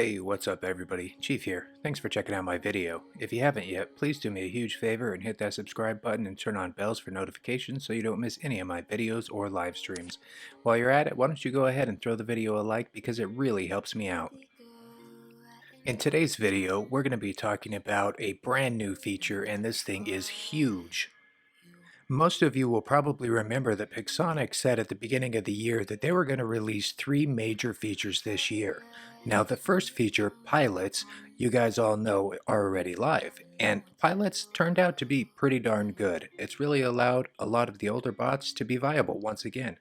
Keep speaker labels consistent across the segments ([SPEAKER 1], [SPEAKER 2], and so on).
[SPEAKER 1] Hey, what's up everybody? Chief here. Thanks for checking out my video. If you haven't yet, please do me a huge favor and hit that subscribe button and turn on bells for notifications so you don't miss any of my videos or live streams. While you're at it, why don't you go ahead and throw the video a like because it really helps me out. In today's video, we're going to be talking about a brand new feature, and this thing is huge. Most of you will probably remember that Pixonic said at the beginning of the year that they were going to release 3 major features this year. Now, the first feature, Pilots, you guys all know are already live, and Pilots turned out to be pretty darn good. It's really allowed a lot of the older bots to be viable once again.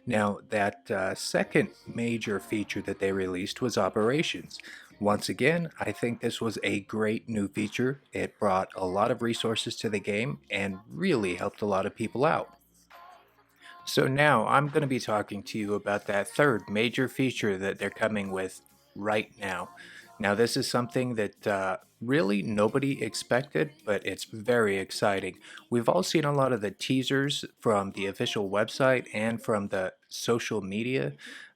[SPEAKER 1] Now, that second major feature that they released was Operations. Once again, I think this was a great new feature. It brought a lot of resources to the game and really helped a lot of people out. So now I'm going to be talking to you about that third major feature that they're coming with right now. Now this is something that really nobody expected, but it's very exciting. We've all seen a lot of the teasers from the official website and from the social media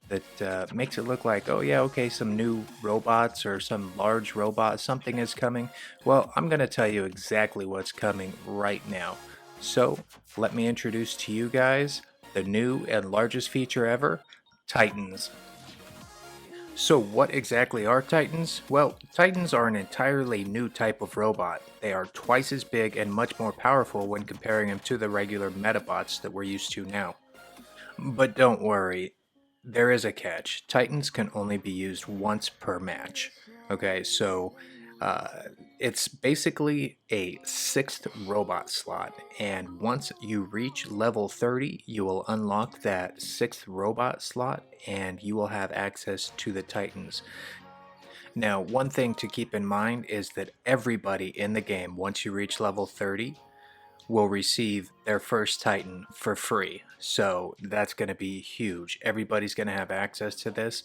[SPEAKER 1] that makes it look like, oh yeah, okay, some new robots or some large robot, something is coming. Well, I'm going to tell you exactly what's coming right now. So let me introduce to you guys the new and largest feature ever, Titans. So what exactly are Titans? Well, Titans are an entirely new type of robot. They are twice as big and much more powerful when comparing them to the regular Metabots that we're used to now. But don't worry, there is a catch. Titans can only be used once per match. Okay, so uh, it's basically a 6th robot slot, and once you reach level 30, you will unlock that 6th robot slot and you will have access to the Titans. Now, one thing to keep in mind is that everybody in the game, once you reach level 30, will receive their first Titan for free. So that's going to be huge. Everybody's going to have access to this.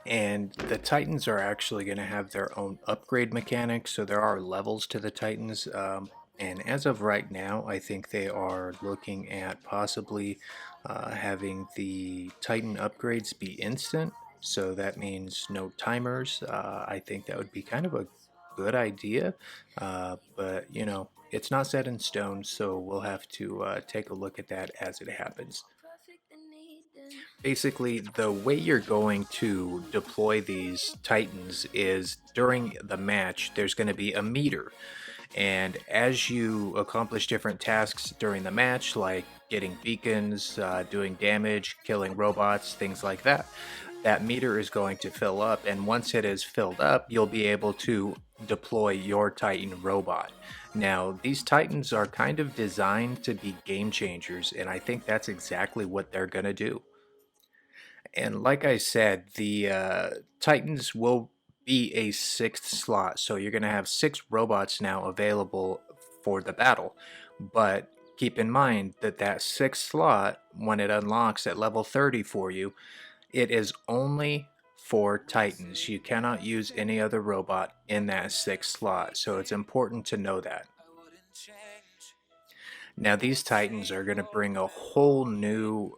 [SPEAKER 1] And the Titans are actually going to have their own upgrade mechanics. So there are levels to the Titans. And as of right now, I think they are looking at possibly having the Titan upgrades be instant. So that means no timers. I think that would be kind of a good idea. But, you know, it's not set in stone, so we'll have to take a look at that as it happens. Basically, the way you're going to deploy these Titans is during the match, there's going to be a meter. And as you accomplish different tasks during the match, like getting beacons, doing damage, killing robots, things like that, that meter is going to fill up. And once it is filled up, you'll be able to deploy your Titan robot. Now, these Titans are kind of designed to be game changers, and I think that's exactly what they're going to do. And like I said, the Titans will be a 6th slot, so you're going to have 6 robots now available for the battle. But keep in mind that that 6th slot, when it unlocks at level 30 for you, it is only for Titans. You cannot use any other robot in that 6th slot, so it's important to know that. Now, these Titans are going to bring a whole new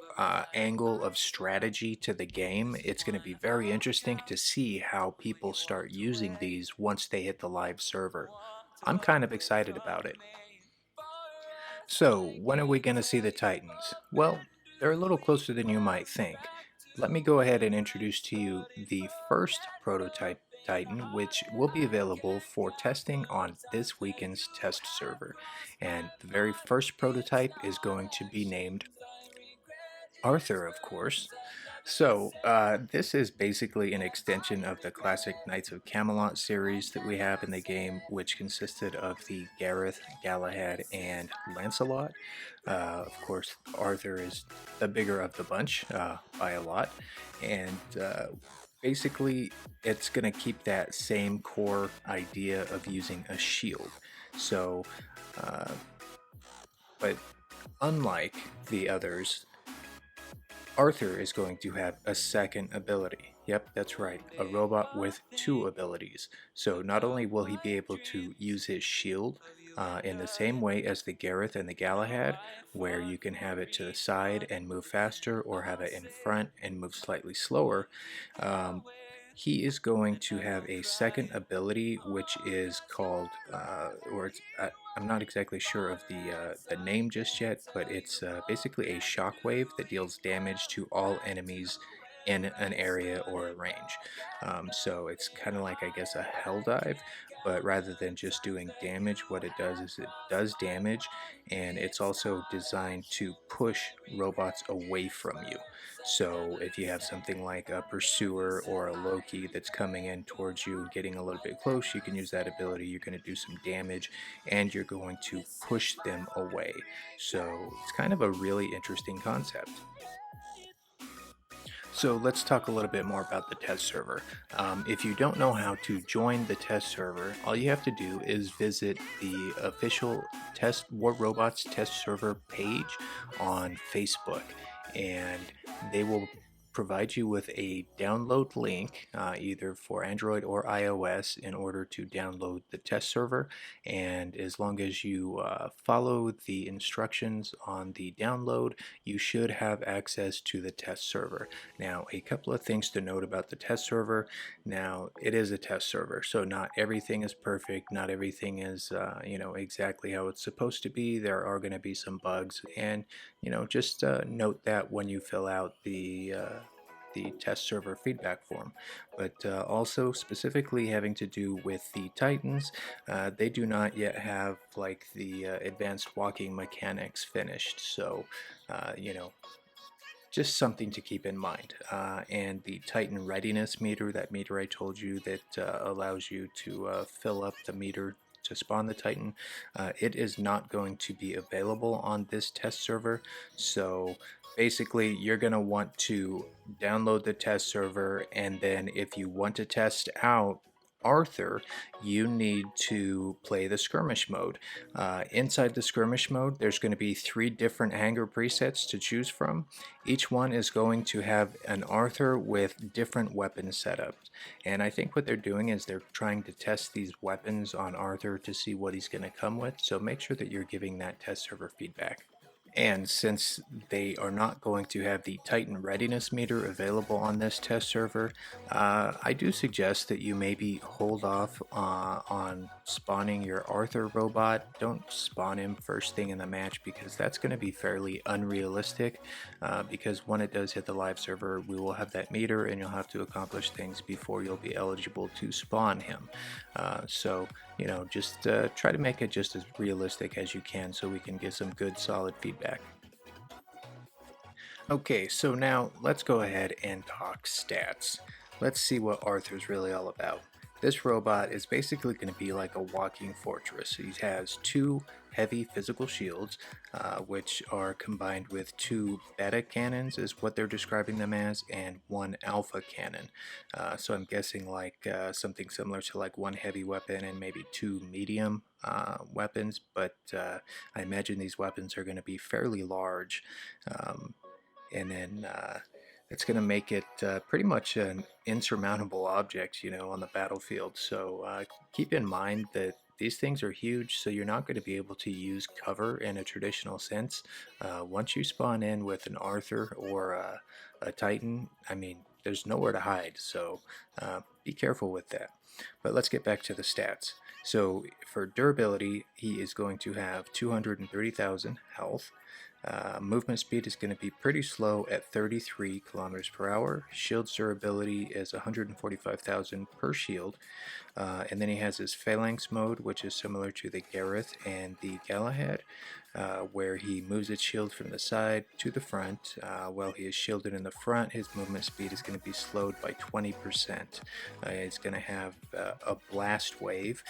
[SPEAKER 1] angle of strategy to the game. It's going to be very interesting to see how people start using these once they hit the live server. I'm kind of excited about it. So, when are we going to see the Titans? Well, they're a little closer than you might think. Let me go ahead and introduce to you the first prototype Titan, which will be available for testing on this weekend's test server. And the very first prototype is going to be named Arthur, of course. So, this is basically an extension of the classic Knights of Camelot series that we have in the game, which consisted of the Gareth, Galahad, and Lancelot. Of course, Arthur is the bigger of the bunch by a lot, and basically, it's going to keep that same core idea of using a shield. So, uh, but unlike the others, Arthur is going to have a second ability. Yep, that's right, a robot with 2 abilities. So not only will he be able to use his shield in the same way as the Gareth and the Galahad, where you can have it to the side and move faster, or have it in front and move slightly slower, um, he is going to have a second ability, which is called, I'm not exactly sure of the name just yet, but it's basically a shockwave that deals damage to all enemies in an area or a range. So it's kind of like, I guess, a hell dive, but rather than just doing damage, what it does is it does damage, and it's also designed to push robots away from you. So if you have something like a pursuer or a Loki that's coming in towards you and getting a little bit close, you can use that ability. You're going to do some damage and you're going to push them away. So it's kind of a really interesting concept. So let's talk a little bit more about the test server. If you don't know how to join the test server, all you have to do is visit the official War Robots test server page on Facebook, and they will provide you with a download link, either for Android or iOS, in order to download the test server. And as long as you follow the instructions on the download, you should have access to the test server. Now, a couple of things to note about the test server. Now, it is a test server, so not everything is perfect, not everything is exactly how it's supposed to be. There are going to be some bugs, and just note that when you fill out the test server feedback form. But also specifically having to do with the Titans, they do not yet have like the advanced walking mechanics finished. So just something to keep in mind. And the Titan readiness meter, that meter I told you that allows you to fill up the meter to spawn the Titan, it is not going to be available on this test server. So basically you're going to want to download the test server, and then if you want to test out Arthur, you need to play the skirmish mode. Inside the skirmish mode, there's going to be 3 different hangar presets to choose from. Each one is going to have an Arthur with different weapon setups. And I think what they're doing is they're trying to test these weapons on Arthur to see what he's going to come with. So make sure that you're giving that test server feedback. And since they are not going to have the Titan readiness meter available on this test server, I do suggest that you maybe hold off on spawning your Arthur robot. Don't spawn him first thing in the match, because that's going to be fairly unrealistic, because when it does hit the live server, we will have that meter and you'll have to accomplish things before you'll be eligible to spawn him. So just try to make it just as realistic as you can so we can get some good solid feedback. Okay, so now let's go ahead and talk stats. Let's see what Arthur's really all about. This robot is basically going to be like a walking fortress. He has 2 heavy physical shields, which are combined with 2 beta cannons, is what they're describing them as, and 1 alpha cannon. So I'm guessing like something similar to like 1 heavy weapon and maybe 2 medium weapons, but I imagine these weapons are going to be fairly large. And then it's going to make it pretty much an insurmountable object, on the battlefield. So keep in mind that these things are huge, so you're not going to be able to use cover in a traditional sense. Once you spawn in with an Arthur or a Titan, I mean, there's nowhere to hide, so be careful with that. But let's get back to the stats. So for durability, he is going to have 230,000 health. Movement speed is going to be pretty slow at 33 kilometers per hour. Shield's durability is 145,000 per shield. And then he has his Phalanx mode, which is similar to the Gareth and the Galahad, where he moves its shield from the side to the front. While he is shielded in the front, his movement speed is going to be slowed by 20%. He's going to have a blast wave.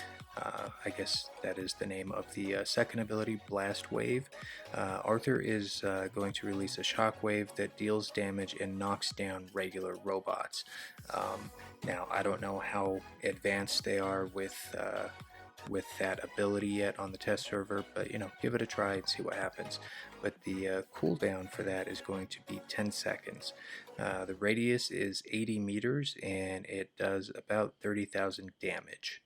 [SPEAKER 1] I guess that is the name of the second ability, Blast Wave. Arthur is going to release a shockwave that deals damage and knocks down regular robots. Now, I don't know how advanced they are with that ability yet on the test server, but give it a try and see what happens. But the cooldown for that is going to be 10 seconds. The radius is 80 meters and it does about 30,000 damage.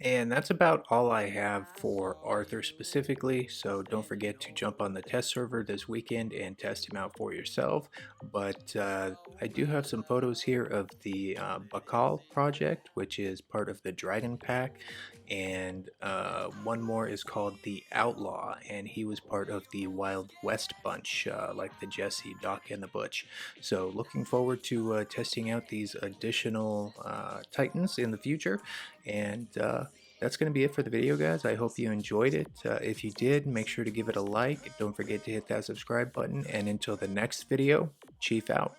[SPEAKER 1] And that's about all I have for Arthur specifically, so don't forget to jump on the test server this weekend and test him out for yourself. But I do have some photos here of the Bakal project, which is part of the Dragon Pack, and one more is called the Outlaw, and he was part of the Wild West bunch, like the Jesse, Doc, and the Butch. So looking forward to testing out these additional Titans in the future, and that's going to be it for the video, guys. I hope you enjoyed it. If you did, make sure to give it a like. Don't forget to hit that subscribe button. And until the next video, Chief out.